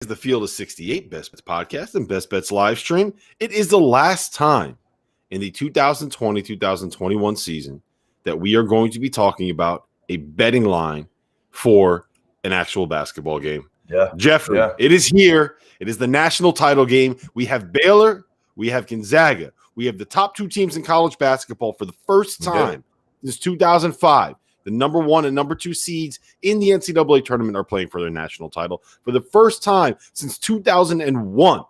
The Field of 68 Best Bets podcast and Best Bets live stream. It is the last time in the 2020-2021 season that we are going to be talking about a betting line for an actual basketball game. Yeah. Jeffrey, It is here. It is the national title game. We have Baylor. We have Gonzaga. We have the top two teams in college basketball for the first time since 2005. The number 1 and number 2 seeds in the NCAA tournament are playing for their national title. For the first time since 2001,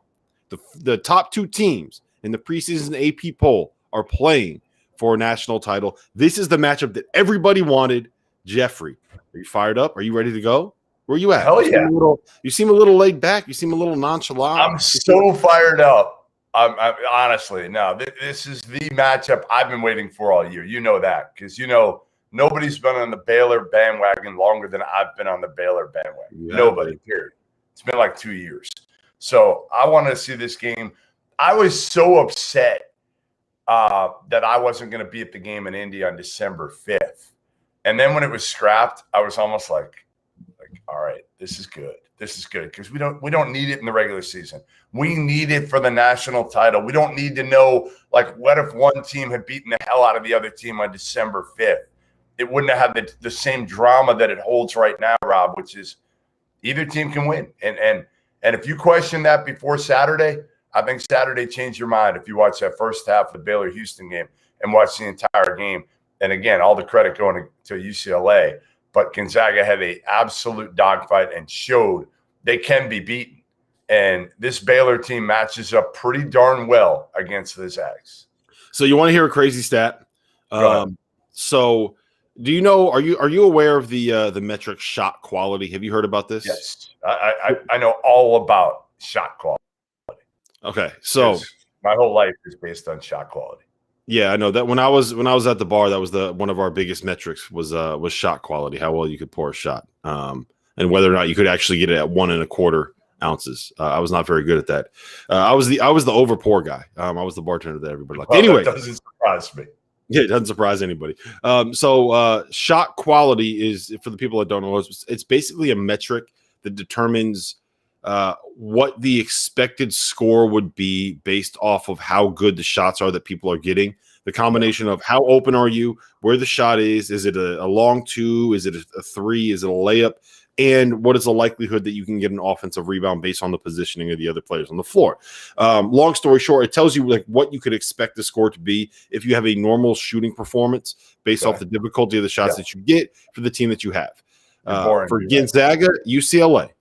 the top two teams in the preseason AP poll are playing for a national title. This is the matchup that everybody wanted. Jeffrey, are you fired up? Are you ready to go? Where are you at? Hell yeah. You seem a little laid back. You seem a little nonchalant. I'm so fired up. I'm honestly, no, this is the matchup I've been waiting for all year. You know that because, nobody's been on the Baylor bandwagon longer than I've been on the Baylor bandwagon. Yeah, nobody, period. It's been like 2 years. So I wanted to see this game. I was so upset that I wasn't going to be at the game in Indy on December 5th. And then when it was scrapped, I was almost like, all right, this is good. This is good because we don't need it in the regular season. We need it for the national title. We don't need to know, what if one team had beaten the hell out of the other team on December 5th? It wouldn't have had the same drama that it holds right now, Rob, which is either team can win. And if you question that before Saturday, I think Saturday changed your mind if you watch that first half of the Baylor-Houston game and watch the entire game. And, again, all the credit going to UCLA. But Gonzaga had an absolute dogfight and showed they can be beaten. And this Baylor team matches up pretty darn well against the Zags. So you want to hear a crazy stat? So – do you know? Are you aware of the metric shot quality? Have you heard about this? Yes, I know all about shot quality. Okay, so my whole life is based on shot quality. Yeah, I know that when I was at the bar, that was one of our biggest metrics was shot quality, how well you could pour a shot, and whether or not you could actually get it at 1 1/4 ounces. I was not very good at that. I was the over pour guy. I was the bartender that everybody liked. Anyway, that doesn't surprise me. Yeah, it doesn't surprise anybody. So shot quality is, for the people that don't know, it's basically a metric that determines what the expected score would be based off of how good the shots are that people are getting. The combination of how open are you, where the shot is it a long two, is it a three, is it a layup, and what is the likelihood that you can get an offensive rebound based on the positioning of the other players on the floor. Long story short, it tells you what you could expect the score to be if you have a normal shooting performance based off the difficulty of the shots that you get for the team that you have. For Gonzaga, UCLA,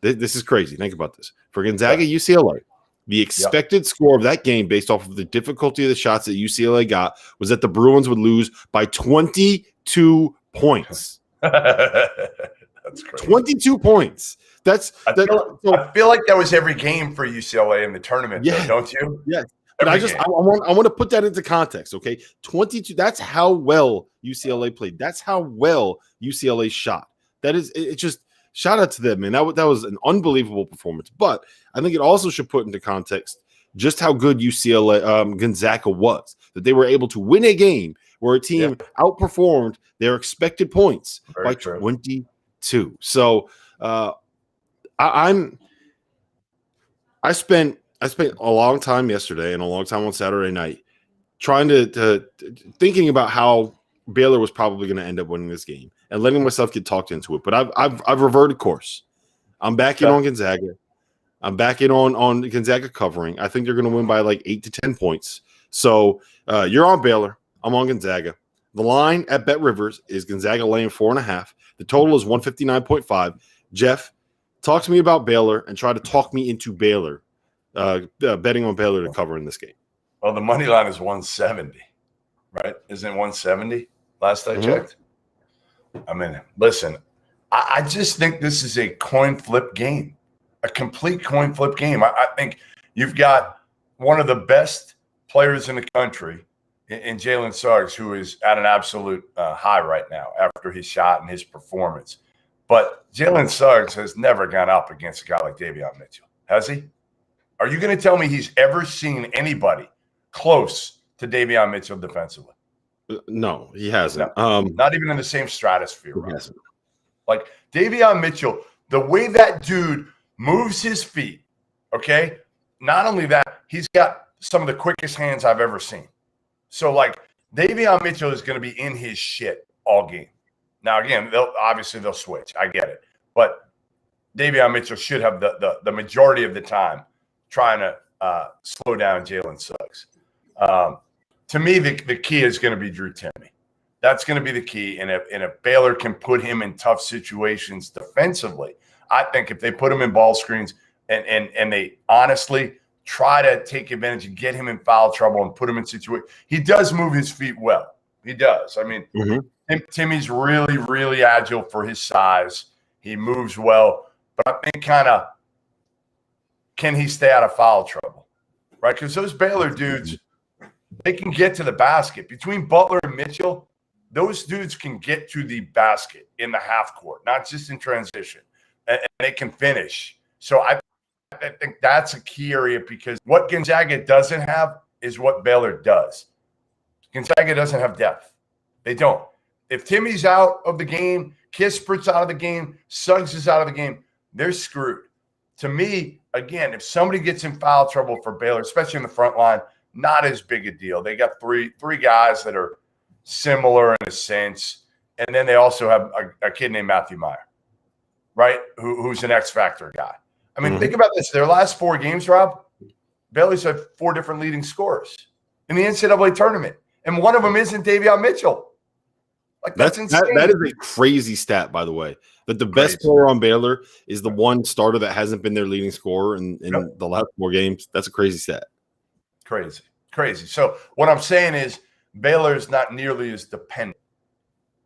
this is crazy. Think about this. For Gonzaga, UCLA, the expected score of that game based off of the difficulty of the shots that UCLA got was that the Bruins would lose by 22 points. That's crazy. 22 points. I feel like that was every game for UCLA in the tournament, though, don't you? Yes. But I want to put that into context, okay? 22, that's how well UCLA played. That's how well UCLA shot. It's just shout out to them, man. That was an unbelievable performance. But I think it also should put into context just how good Gonzaga was, that they were able to win a game where a team outperformed their expected points by 22. So I spent a long time yesterday and a long time on Saturday night trying to thinking about how Baylor was probably going to end up winning this game and letting myself get talked into it. But I've reverted course. I'm back in on Gonzaga. I'm back in on Gonzaga covering. I think they're going to win by 8 to 10 points. So you're on Baylor. I'm on Gonzaga. The line at Bet Rivers is Gonzaga laying 4.5. The total is 159.5. Jeff, talk to me about Baylor and try to talk me into Baylor, betting on Baylor to cover in this game. Well, the money line is 170, right? Isn't it 170 last I checked? I mean, listen, I just think this is a coin flip game, a complete coin flip game. I think you've got one of the best players in the country in Jalen Suggs, who is at an absolute high right now after his shot and his performance. But Jalen Suggs has never gone up against a guy like Davion Mitchell, has he? Are you going to tell me he's ever seen anybody close to Davion Mitchell defensively? No, he hasn't. No, not even in the same stratosphere. Right? Like Davion Mitchell, the way that dude moves his feet, okay? Not only that, he's got some of the quickest hands I've ever seen. So, like, Davion Mitchell is going to be in his shit all game. Now, again, they'll switch. I get it. But Davion Mitchell should have the majority of the time trying to slow down Jalen Suggs. To me, the key is going to be Drew Timme. That's going to be the key. And if Baylor can put him in tough situations defensively, I think if they put him in ball screens and they honestly try to take advantage and get him in foul trouble and put him in situations, he does move his feet well. He does. I mean, Timmy's really, really agile for his size. He moves well. But I think can he stay out of foul trouble? Right? Because those Baylor dudes, they can get to the basket. Between Butler and Mitchell, those dudes can get to the basket in the half court, not just in transition. And they can finish. So I think that's a key area, because what Gonzaga doesn't have is what Baylor does. Gonzaga doesn't have depth. They don't. If Timmy's out of the game, Kispert's out of the game, Suggs is out of the game, they're screwed. To me, again, if somebody gets in foul trouble for Baylor, especially in the front line, not as big a deal. They got three guys that are similar in a sense. And then they also have a kid named Matthew Meyer, right, who's an X-Factor guy. I mean, think about this. Their last 4 games, Rob, Baylor's had 4 different leading scorers in the NCAA tournament. And one of them isn't Davion Mitchell. Like, that's insane. That is a crazy stat, by the way. That the best player on Baylor is the one starter that hasn't been their leading scorer in the last 4 games. That's a crazy stat. Crazy. So what I'm saying is Baylor is not nearly as dependent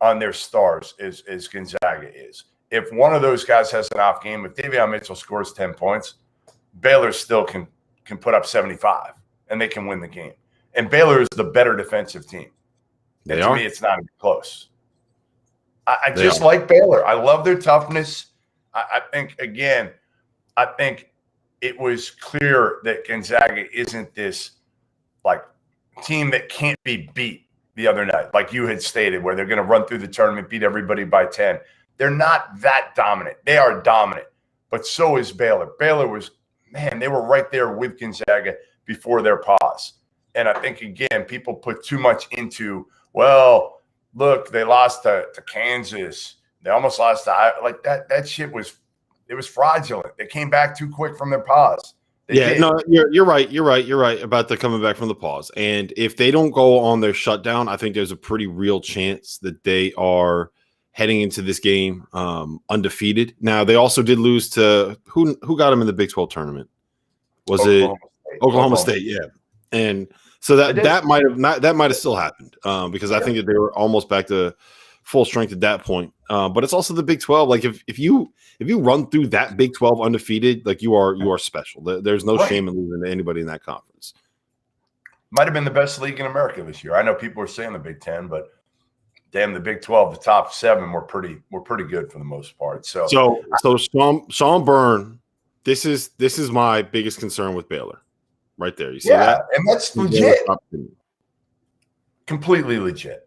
on their stars as Gonzaga is. If one of those guys has an off game, if Davion Mitchell scores 10 points, Baylor still can put up 75, and they can win the game. And Baylor is the better defensive team. And to me, it's not even close. I just like Baylor. I love their toughness. I think it was clear that Gonzaga isn't this like team that can't be beat the other night, like you had stated, where they're going to run through the tournament, beat everybody by 10. They're not that dominant. They are dominant, but so is Baylor. Baylor was, they were right there with Gonzaga before their pause. And I think, again, people put too much into, well, look, they lost to Kansas. They almost lost to – like that shit was – it was fraudulent. They came back too quick from their pause. No, you're right. You're right about the coming back from the pause. And if they don't go on their shutdown, I think there's a pretty real chance that they are heading into this game undefeated. Now, they also did lose to – who got them in the Big 12 tournament? Was Oklahoma State? Yeah. And so that might have still happened because I think that they were almost back to full strength at that point. But it's also the Big 12. Like if you run through that Big 12 undefeated, like you are special. There's no shame in losing to anybody in that conference. Might have been the best league in America this year. I know people are saying the Big 10, but damn, the Big 12, the top 7 were pretty good for the most part. So Sean Byrne, this is my biggest concern with Baylor. Right there. You see that? And that's legit. Completely legit.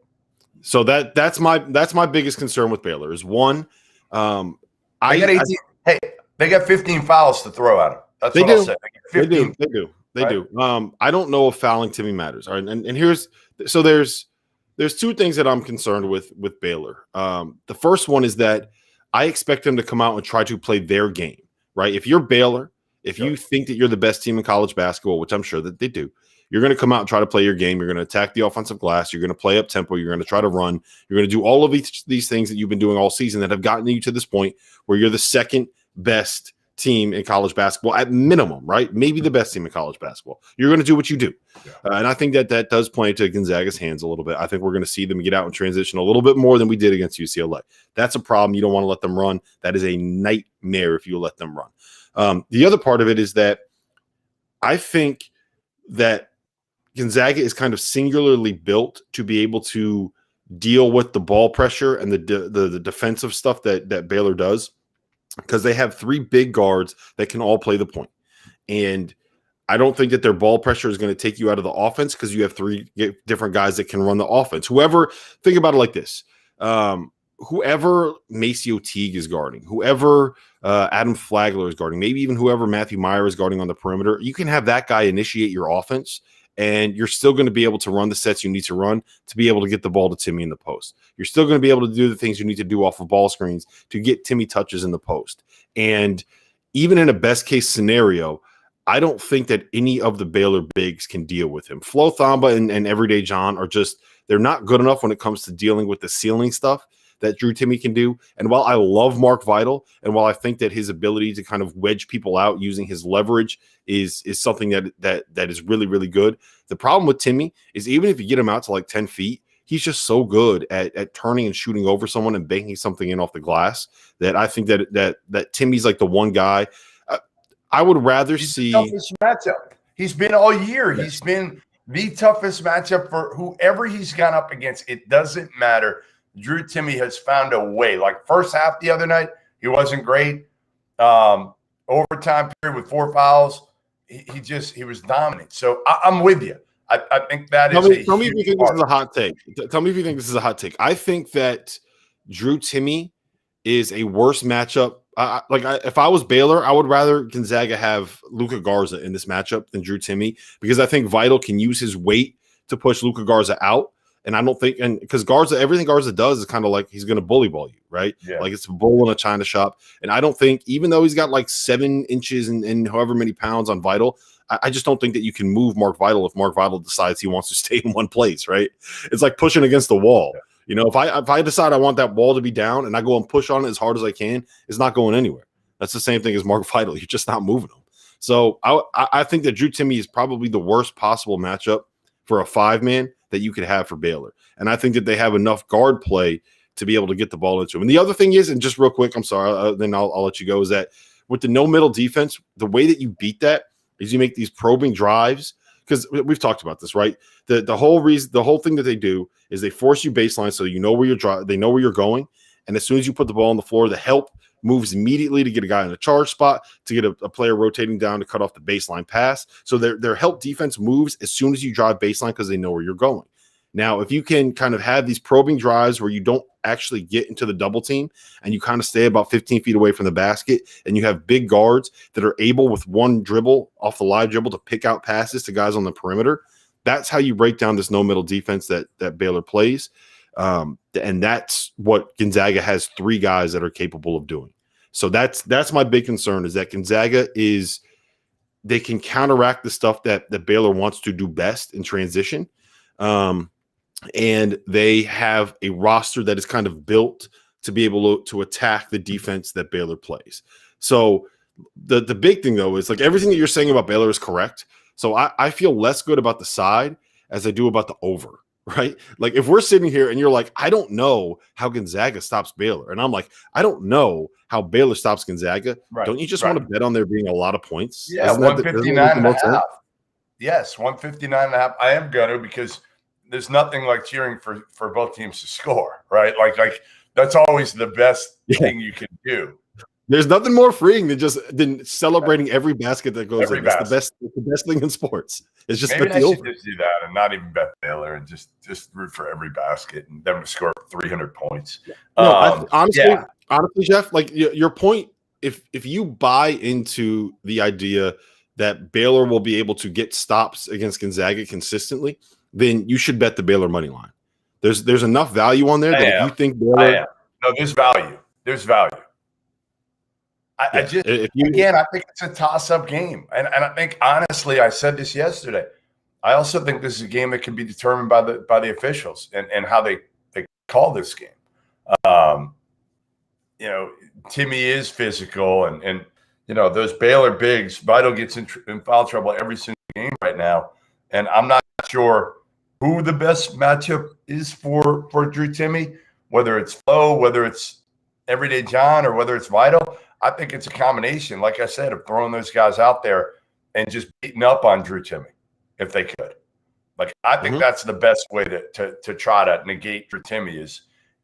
So that's my biggest concern with Baylor is one. They got 18. They got 15 fouls to throw at them. That's what I'll say. They do. I don't know if fouling Timmy matters. All right, and there's 2 things that I'm concerned with Baylor. The first one is that I expect them to come out and try to play their game. Right? If you're Baylor, if you think that you're the best team in college basketball, which I'm sure that they do, you're going to come out and try to play your game. You're going to attack the offensive glass. You're going to play up tempo. You're going to try to run. You're going to do all of these things that you've been doing all season that have gotten you to this point where you're the second best team in college basketball at minimum, right? Maybe the best team in college basketball. You're going to do what you do. And I think that does play into Gonzaga's hands a little bit. I think we're going to see them get out and transition a little bit more than we did against UCLA. That's a problem. You don't want to let them run. That is a nightmare if you let them run. The other part of it is that I think that Gonzaga is kind of singularly built to be able to deal with the ball pressure and the defensive stuff that Baylor does, because they have 3 big guards that can all play the point. And I don't think that their ball pressure is going to take you out of the offense because you have 3 different guys that can run the offense. Think about it like this. whoever Maceo Teague is guarding, whoever Adam Flagler is guarding, maybe even whoever Matthew Meyer is guarding on the perimeter, you can have that guy initiate your offense, and you're still going to be able to run the sets you need to run to be able to get the ball to Timmy in the post. You're still going to be able to do the things you need to do off of ball screens to get Timmy touches in the post. And even in a best case scenario, I don't think that any of the Baylor bigs can deal with him. Flo Thamba and Everyday John are just, they're not good enough when it comes to dealing with the ceiling stuff that Drew Timme can do. And while I love Mark Vital, and while I think that his ability to kind of wedge people out using his leverage is something that is really, really good, the problem with Timme is even if you get him out to like 10 feet, he's just so good at turning and shooting over someone and banking something in off the glass that I think that Timme's like the one guy. I would rather see the toughest matchup. He's been all year. He's been the toughest matchup for whoever he's gone up against. It doesn't matter. Drew Timme has found a way. Like first half the other night, he wasn't great. Overtime period with 4 fouls, he was dominant. So I'm with you. I think that tell me if you think this is a hot take. Tell me if you think this is a hot take. I think that Drew Timme is a worse matchup. If I was Baylor, I would rather Gonzaga have Luka Garza in this matchup than Drew Timme, because I think Vital can use his weight to push Luka Garza out. And I don't think, and because Garza, everything Garza does is kind of like he's going to bully ball you, right? Yeah. Like it's a bull in a china shop. And I don't think, even though he's got like 7 inches and however many pounds on Vital, I just don't think that you can move Mark Vital if Mark Vital decides he wants to stay in one place, right? It's like pushing against the wall. Yeah. You know, if I decide I want that wall to be down and I go and push on it as hard as I can, it's not going anywhere. That's the same thing as Mark Vital. You're just not moving him. So I think that Drew Timme is probably the worst possible matchup for a 5-man that you could have for Baylor. And I think that they have enough guard play to be able to get the ball into him. And the other thing is, and just real quick, I'm sorry, then I'll let you go, is that with the no middle defense, the way that you beat that is you make these probing drives, because we've talked about this, right? The whole thing that they do is they force you baseline so you know where they know where you're going. And as soon as you put the ball on the floor, the help moves immediately to get a guy in a charge spot, to get a player rotating down to cut off the baseline pass. So their help defense moves as soon as you drive baseline because they know where you're going. Now, if you can kind of have these probing drives where you don't actually get into the double team and you kind of stay about 15 feet away from the basket, and you have big guards that are able with one dribble off the live dribble to pick out passes to guys on the perimeter, that's how you break down this no middle defense that Baylor plays. And that's what Gonzaga has 3 guys that are capable of doing. So that's my big concern, is that Gonzaga they can counteract the stuff that Baylor wants to do best in transition. And they have a roster that is kind of built to be able to attack the defense that Baylor plays. So the big thing, though, is like everything that you're saying about Baylor is correct. So I feel less good about the side as I do about the over, right? Like if we're sitting here and you're like, I don't know how Gonzaga stops Baylor, and I'm like, I don't know how Baylor stops Gonzaga. Right, don't you just want to bet on there being a lot of points? Yeah, 159.5. Yes, 159.5. I am gonna, because there's nothing like cheering for both teams to score, right? Like that's always the best thing you can do. There's nothing more freeing than celebrating every basket that goes in. It's the best thing in sports. It's just maybe I should just do that and not even bet Baylor and just root for every basket and them to score 300 points. No, honestly, Jeff, like your point, if you buy into the idea that Baylor will be able to get stops against Gonzaga consistently, then you should bet the Baylor money line. There's enough value on there that if you think Baylor, there's value. There's value. I think it's a toss-up game. And I think, honestly, I said this yesterday, I also think this is a game that can be determined by the officials and how they call this game. Timme is physical, and those Baylor bigs, Vital gets in foul trouble every single game right now. And I'm not sure who the best matchup is for Drew Timme, whether it's Flo, whether it's Everyday John, or whether it's Vital. I think it's a combination, like I said, of throwing those guys out there and just beating up on Drew Timme if they could. Like, I think that's the best way to try to negate Drew Timme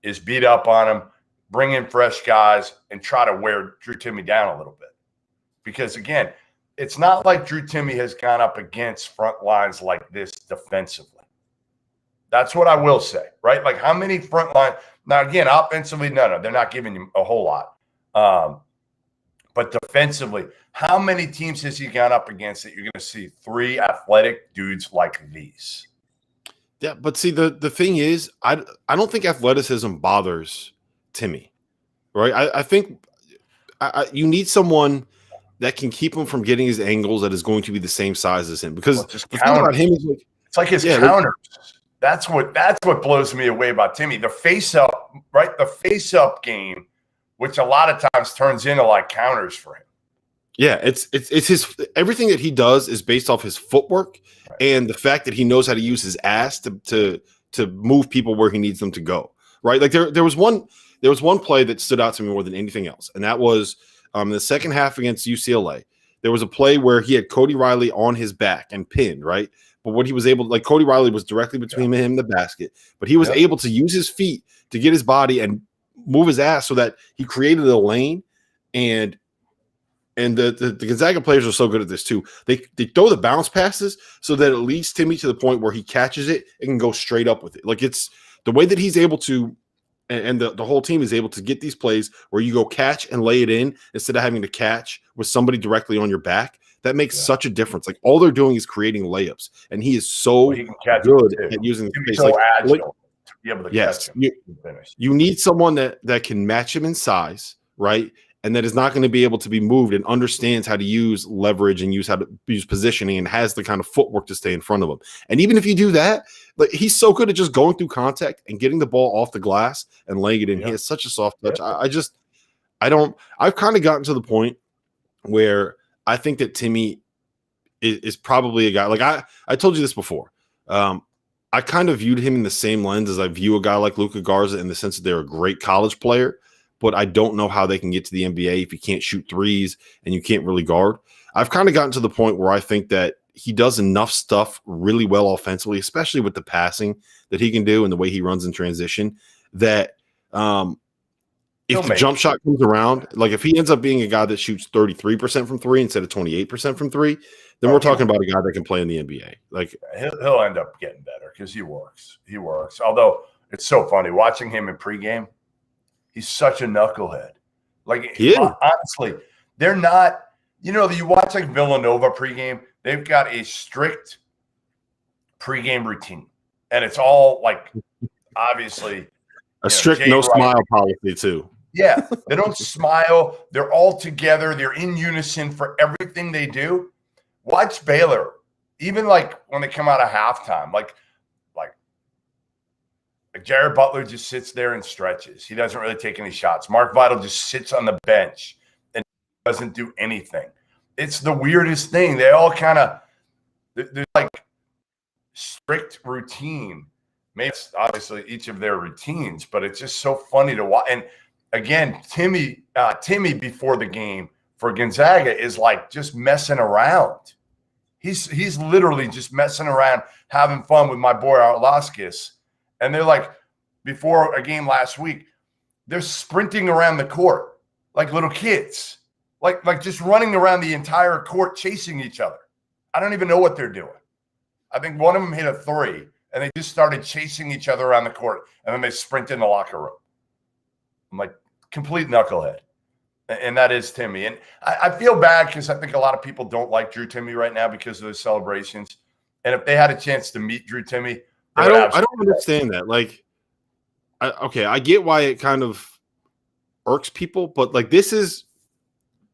is beat up on him, bring in fresh guys, and try to wear Drew Timme down a little bit. Because, again, it's not like Drew Timme has gone up against front lines like this defensively. That's what I will say, right? Like, how many front line – Now, again, offensively, no, they're not giving you a whole lot. But defensively, how many teams has he gone up against that you're going to see 3 athletic dudes like these? Yeah, but see, the thing is, I don't think athleticism bothers Timmy, right? I think you need someone that can keep him from getting his angles that is going to be the same size as him. Because the thing about him is like, it's like his counters. That's what blows me away about Timmy. The face up, right? The face up game, which a lot of times turns into like counters for him. Yeah, it's his everything that he does is based off his footwork and the fact that he knows how to use his ass to move people where he needs them to go. Right? Like there was one play that stood out to me more than anything else, and that was the second half against UCLA. There was a play where he had Cody Riley on his back and pinned, right? But what he was able to, like, Cody Riley was directly between him and the basket, but he was able to use his feet to get his body and move his ass so that he created a lane. And the Gonzaga players are so good at this too. They throw the bounce passes so that it leads Timmy to the point where he catches it and can go straight up with it. Like, it's the way that he's able to, and the whole team is able to get these plays where you go catch and lay it in instead of having to catch with somebody directly on your back. That makes such a difference. Like, all they're doing is creating layups, and he is so good at using the space. So agile to be able to catch him. You need someone that can match him in size, right? And that is not going to be able to be moved and understands how to use leverage and how to use positioning and has the kind of footwork to stay in front of him. And even if you do that, like, he's so good at just going through contact and getting the ball off the glass and laying it in. He has such a soft touch. I've kind of gotten to the point where I think that Timmy is probably a guy. Like, I told you this before. I kind of viewed him in the same lens as I view a guy like Luka Garza, in the sense that they're a great college player, but I don't know how they can get to the NBA if you can't shoot threes and you can't really guard. I've kind of gotten to the point where I think that he does enough stuff really well offensively, especially with the passing that he can do and the way he runs in transition, that if the jump shot comes around, like if he ends up being a guy that shoots 33% from 3 instead of 28% from 3, then we're talking about a guy that can play in the NBA. Like, he'll end up getting better because he works. He works. Although it's so funny watching him in pregame. He's such a knucklehead. Like, honestly, they're not. You know, you watch like Villanova pregame. They've got a strict pregame routine, and it's all like, obviously, a strict no smile policy too. Yeah, they don't smile. They're all together. They're in unison for everything they do. Watch Baylor, even like when they come out of halftime, like Jared Butler just sits there and stretches. He doesn't really take any shots. Mark Vital just sits on the bench and doesn't do anything. It's the weirdest thing. They all kind of, they're like strict routine. Maybe it's obviously each of their routines, but it's just so funny to watch. And again, Timmy before the game for Gonzaga is like just messing around. He's literally just messing around, having fun with my boy Arlaskis. And they're like, before a game last week, they're sprinting around the court like little kids, like just running around the entire court chasing each other. I don't even know what they're doing. I think one of them hit a 3, and they just started chasing each other around the court, and then they sprint in the locker room. I'm like, complete knucklehead. And that is Timmy. And I feel bad because I think a lot of people don't like Drew Timmy right now because of the celebrations. And if they had a chance to meet Drew Timmy, I don't understand that. Like, I get why it kind of irks people, but like, this is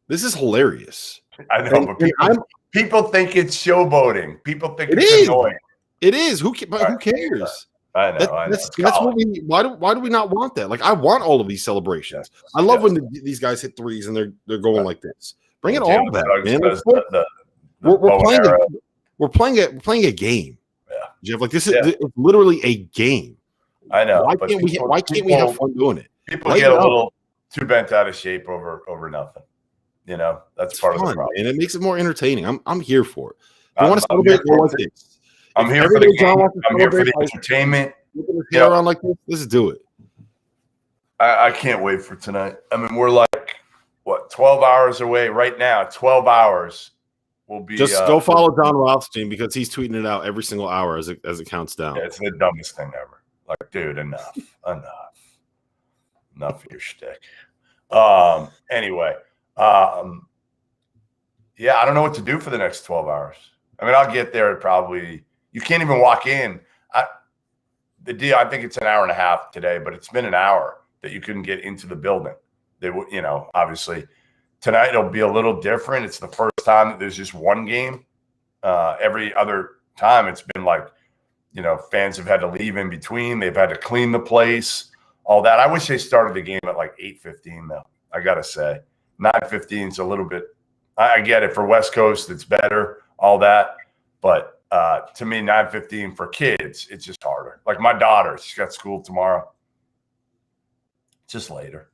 hilarious. I know, but people think it's showboating. People think it's annoying. It is. Who cares? I know. That's what we. Why do we not want that? Like, I want all of these celebrations. I love when these guys hit threes and they're going like this. Bring it all back, man. We're playing a game. Yeah, Jeff. Like, this is it's literally a game. I know. Why can't we have fun doing it? People get a little too bent out of shape over nothing. You know, that's part of the problem, and it makes it more entertaining. I'm here for it. If you want to celebrate, I'm here for the game. I'm here for the entertainment. Around like this, let's do it. I can't wait for tonight. I mean, we're like, what, 12 hours away right now. 12 hours will be. Just go follow John Rothstein because he's tweeting it out every single hour as it counts down. Yeah, it's the dumbest thing ever. Like, dude, enough. Enough of your shtick. Anyway, yeah, I don't know what to do for the next 12 hours. I mean, I'll get there at probably – you can't even walk in. The deal, I think it's an hour and a half today, but it's been an hour that you couldn't get into the building. They would, obviously tonight it'll be a little different. It's the first time that there's just one game. Every other time it's been like, fans have had to leave in between. They've had to clean the place, all that. I wish they started the game at like 8:15 though. I got to say 9:15 is a little bit, I get it for West Coast. It's better, all that. But to me, 9:15 for kids, it's just harder. Like my daughter, she's got school tomorrow. Just later.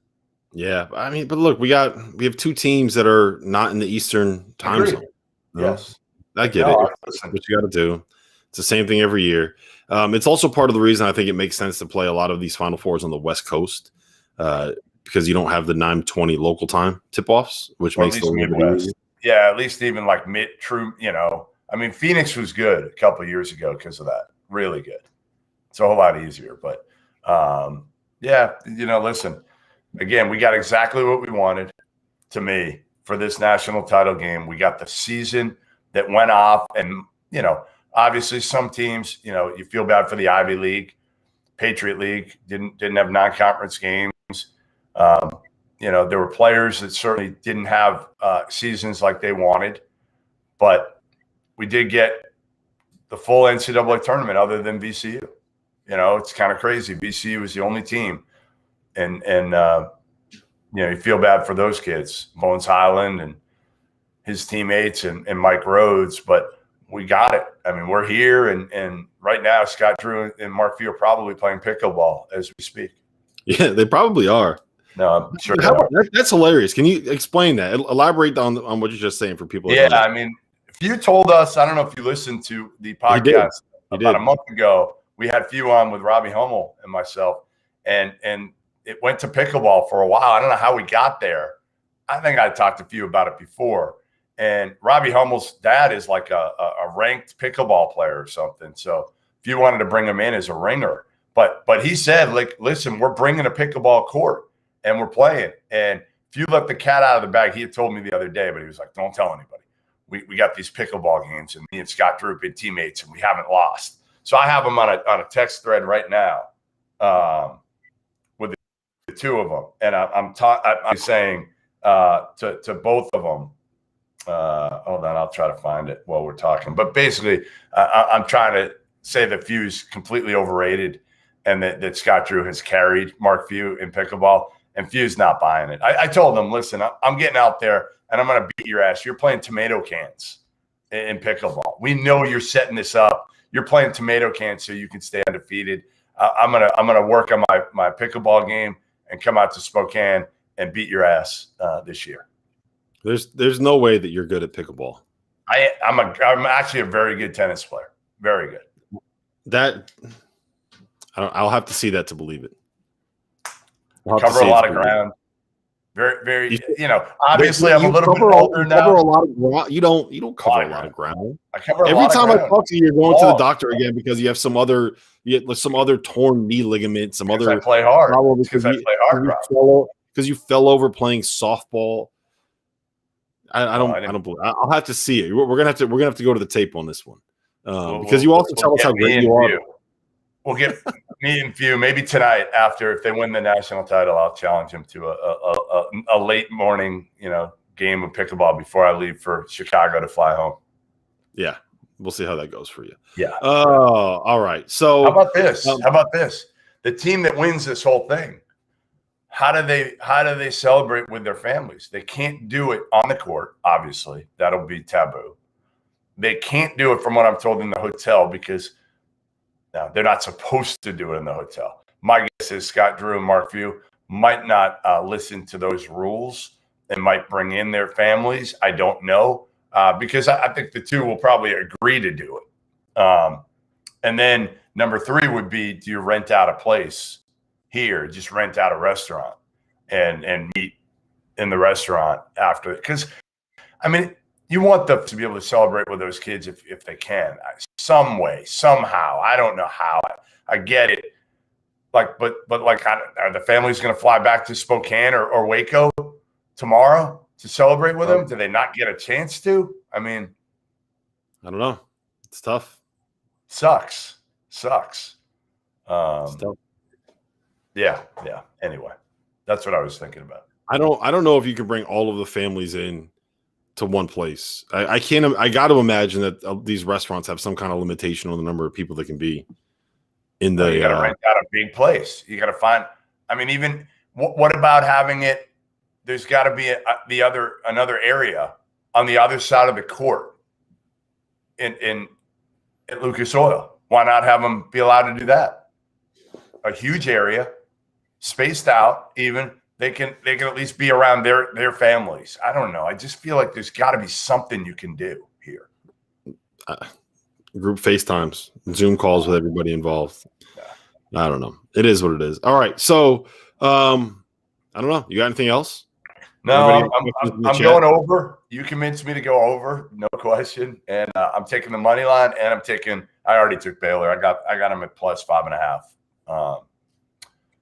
Yeah, I mean, but look, we have two teams that are not in the Eastern time zone. Yes, I get it. That's what you got to do. It's the same thing every year. It's also part of the reason I think it makes sense to play a lot of these Final Fours on the West Coast because you don't have the 9:20 local time tip-offs, which makes the Midwest. Yeah, at least even like mid-true, I mean, Phoenix was good a couple of years ago because of that. Really good. It's a whole lot easier. But, yeah, listen, again, we got exactly what we wanted to me for this national title game. We got the season that went off. And, obviously some teams, you feel bad for the Ivy League. Patriot League didn't have non-conference games. There were players that certainly didn't have seasons like they wanted. But we did get the full NCAA tournament other than VCU. It's kind of crazy. VCU was the only team. And you feel bad for those kids, Bones Highland and his teammates and Mike Rhodes, but we got it. I mean, we're here. And right now, Scott Drew and Mark Few are probably playing pickleball as we speak. Yeah, they probably are. No, I'm sure that's hilarious. Can you explain that? Elaborate on what you're just saying for people. Yeah, I mean, Few told us, I don't know if you listened to the podcast about a month ago, we had Few on with Robbie Hummel and myself, and it went to pickleball for a while. I don't know how we got there. I think I talked to Few about it before. And Robbie Hummel's dad is like a ranked pickleball player or something. So Few wanted to bring him in as a ringer. But he said, like, listen, we're bringing a pickleball court and we're playing. And Few let the cat out of the bag. He had told me the other day, but he was like, don't tell anybody. We got these pickleball games, and me and Scott Drew have been teammates, and we haven't lost. So I have them on a text thread right now with the two of them, and I'm saying to both of them. Hold on, I'll try to find it while we're talking. But basically, I'm trying to say that Few's completely overrated, and that Scott Drew has carried Mark Few in pickleball, and Few's not buying it. I told him, listen, I'm getting out there. And I'm going to beat your ass. You're playing tomato cans in pickleball. We know you're setting this up. You're playing tomato cans so you can stay undefeated. I'm gonna work on my pickleball game and come out to Spokane and beat your ass this year. There's no way that you're good at pickleball. I'm actually a very good tennis player. Very good. I'll have to see that to believe it. Cover a lot of ground. Very, very. Obviously, I'm a little bit older now. Cover a lot of ground. You don't cover a lot of ground. I cover every time I talk to you, you're going to the doctor again because you have some other torn knee ligament, some other. I play hard. Because I play hard. Because you fell over playing softball. I don't believe. I'll have to see it. We're gonna have to go to the tape on this one because you also tell us how great you are. We'll get me and Few maybe tonight after, if they win the national title, I'll challenge him to a late morning, game of pickleball before I leave for Chicago to fly home. Yeah, we'll see how that goes for you. Yeah. All right. So how about this? The team that wins this whole thing, how do they celebrate with their families? They can't do it on the court, obviously. That'll be taboo. They can't do it, from what I'm told, in the hotel because now, they're not supposed to do it in the hotel. My guess is Scott Drew and Mark Few might not listen to those rules and might bring in their families. I don't know because I think the two will probably agree to do it. And then number 3 would be, do you rent out a place here? Just rent out a restaurant and meet in the restaurant after. Because, I mean, you want them to be able to celebrate with those kids if they can, some way, somehow. I don't know how. I get it. Like, but like, are the families going to fly back to Spokane or Waco tomorrow to celebrate with him? Do they not get a chance to? I mean, I don't know. It's tough. Sucks. It's tough. Yeah. Anyway, that's what I was thinking about. I don't know if you can bring all of the families in to one place. I can't. I got to imagine that these restaurants have some kind of limitation on the number of people that can be in the. You got to rent out a big place. You got to find. I mean, even what about having it? There's got to be another area on the other side of the court in Lucas Oil. Why not have them be allowed to do that? A huge area, spaced out. Even they can at least be around their families. I don't know. I just feel like there's got to be something you can do here. Group FaceTimes, Zoom calls with everybody involved. I don't know. It is what it is. All right. So, I don't know. You got anything else? No, I'm going over. You convinced me to go over, no question. And I'm taking the money line, and I already took Baylor. I got them at plus 5.5.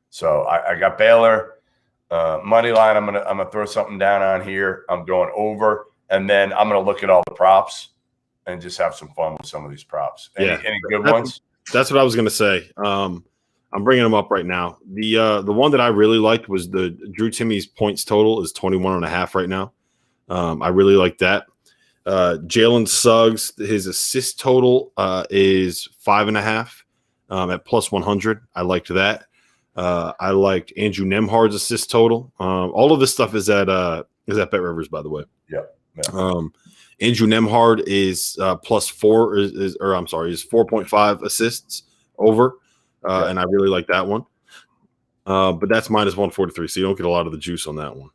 So I got Baylor money line. I'm gonna throw something down on here. I'm going over, and then I'm gonna look at all the props and just have some fun with some of these props. Any good ones? That's what I was gonna say. I'm bringing them up right now. The one that I really liked was the Drew Timmy's points total is 21.5 right now. I really like that. Jalen Suggs, his assist total is 5.5 at plus 100. I liked that. I liked Andrew Nemhard's assist total. All of this stuff is at Bet Rivers, by the way. Yeah. Andrew Nemhard is plus 4 is 4.5 assists over. And I really like that one. But that's minus 143, so you don't get a lot of the juice on that one.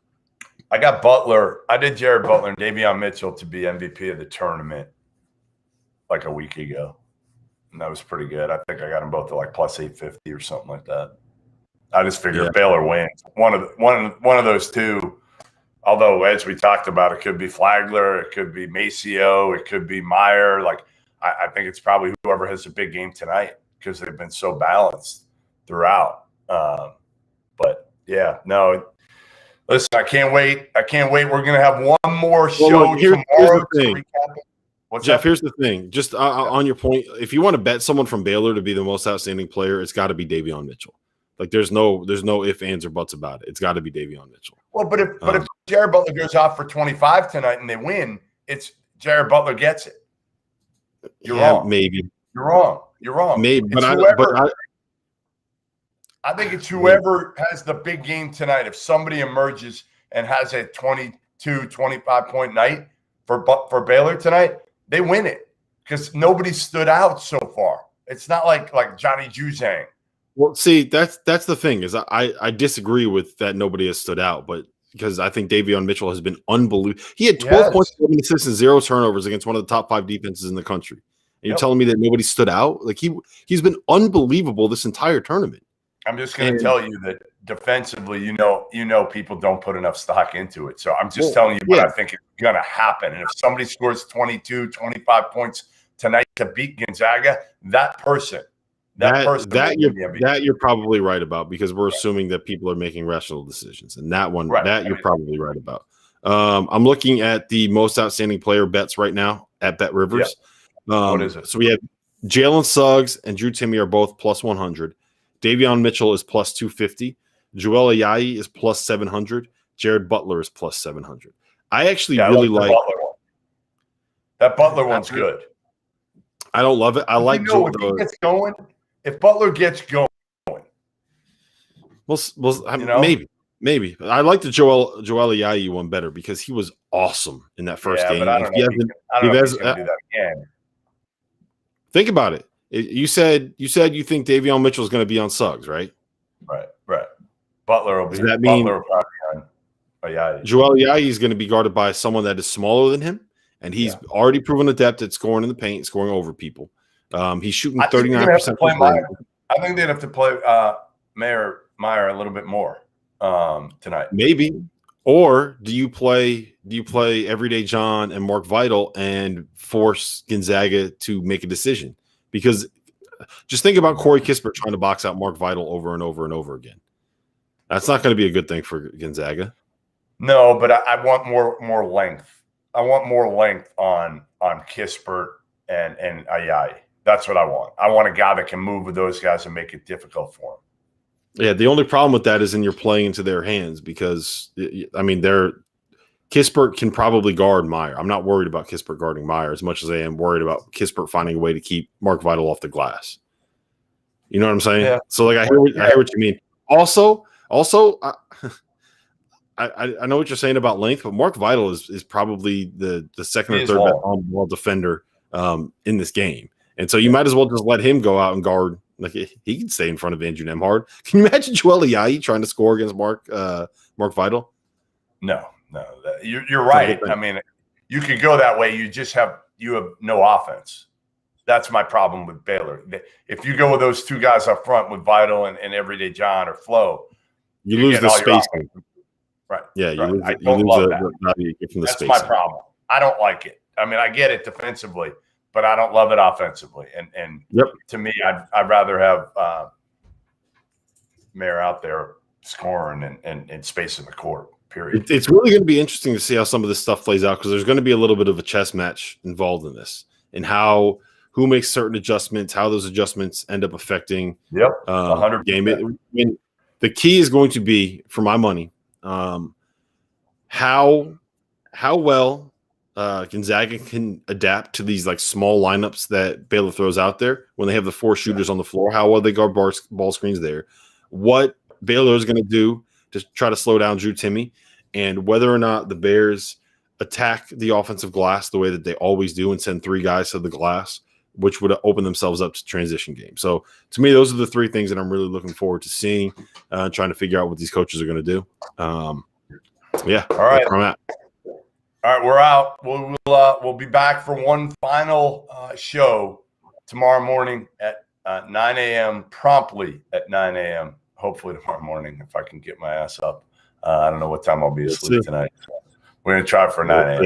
I got Butler. I did Jared Butler and Davion Mitchell to be MVP of the tournament like a week ago. And that was pretty good. I think I got them both to like plus 850 or something like that. I just figured Baylor wins. One of those two, although as we talked about, it could be Flagler, it could be Maceo, it could be Meyer. Like I think it's probably whoever has a big game tonight, because they've been so balanced throughout. But yeah, no. Listen, I can't wait. We're going to have one more show tomorrow. Here's the thing. What's Jeff, up? here's the thing. Just on your point, if you want to bet someone from Baylor to be the most outstanding player, it's got to be Davion Mitchell. Like there's no ifs, ands, or buts about it. It's got to be Davion Mitchell. Well, but if Jared Butler goes off for 25 tonight and they win, it's Jared Butler gets it. You're wrong. Maybe. You're wrong. Maybe, I think it's whoever has the big game tonight. If somebody emerges and has a 22, 25-point night for Baylor tonight, they win it because nobody stood out so far. It's not like Johnny Juzang. Well, see, that's the thing is I disagree with that nobody has stood out, but because I think Davion Mitchell has been unbelievable. He had 12 points, 11 assists, and 0 turnovers against one of the top 5 defenses in the country. And you're telling me that nobody stood out? Like he's been unbelievable this entire tournament. I'm just going to tell you that defensively, you know, people don't put enough stock into it. So I'm just telling you what I think is going to happen. And if somebody scores 22, 25 points tonight to beat Gonzaga, that you're probably right about, because we're assuming that people are making rational decisions. And that one, you're probably right about. I'm looking at the most outstanding player bets right now at Bet Rivers. What is it? So we have Jalen Suggs and Drew Timme are both plus 100. Davion Mitchell is plus 250. Joel Ayayi is plus 700. Jared Butler is plus 700. I actually really like Butler one. That Butler one's good. I don't love it. I like if he gets going. If Butler gets going, maybe. I like the Joel Ayayi one better because he was awesome in that first game. But I don't know if he's going to do that again. Think about it. You said you think Davion Mitchell is going to be on Suggs, right? Right. Butler will be. Does that mean Butler will probably on Ayayi? Joel Ayayi is going to be guarded by someone that is smaller than him, and he's already proven adept at scoring in the paint, scoring over people. He's shooting 39%. I think they'd have to play Meyer a little bit more tonight. Maybe. Or do you play Everyday John and Mark Vital and force Gonzaga to make a decision? Because just think about Corey Kispert trying to box out Mark Vital over and over and over again. That's not going to be a good thing for Gonzaga. No, but I want more length. I want more length on Kispert and Ayayi. That's what I want. I want a guy that can move with those guys and make it difficult for them. Yeah, the only problem with that is you're playing into their hands because, I mean, Kispert can probably guard Meyer. I'm not worried about Kispert guarding Meyer as much as I am worried about Kispert finding a way to keep Mark Vital off the glass. You know what I'm saying? Yeah. So, like, I hear what you mean. Also, I know what you're saying about length, but Mark Vital is probably the second or third best on-ball defender in this game. And so you might as well just let him go out and guard. Like, he can stay in front of Andrew Nembhard. Can you imagine Joel Ayayi trying to score against Mark Vital? No, you're right. I mean, you could go that way. You have no offense. That's my problem with Baylor. If you go with those two guys up front with Vital and Everyday John or Flo, you lose the space. Right. Yeah, you lose that. That's my problem. I don't like it. I mean, I get it defensively, but I don't love it offensively. And to me, I'd rather have Mayer out there scoring and spacing the court. Period. It's really going to be interesting to see how some of this stuff plays out because there's going to be a little bit of a chess match involved in this and who makes certain adjustments, how those adjustments end up affecting the game. The key is going to be, for my money, how well Gonzaga can adapt to these like small lineups that Baylor throws out there when they have the four shooters on the floor. How well they guard ball screens there. What Baylor is going to do to try to slow down Drew Timme, and whether or not the Bears attack the offensive glass the way that they always do and send three guys to the glass, which would open themselves up to transition games. So to me, those are the three things that I'm really looking forward to seeing, trying to figure out what these coaches are going to do. All right. All right, we're out. We'll be back for one final show tomorrow morning at 9 a.m. promptly at 9 a.m. Hopefully tomorrow morning if I can get my ass up. I don't know what time I'll be asleep tonight. So we're going to try for 9 a.m.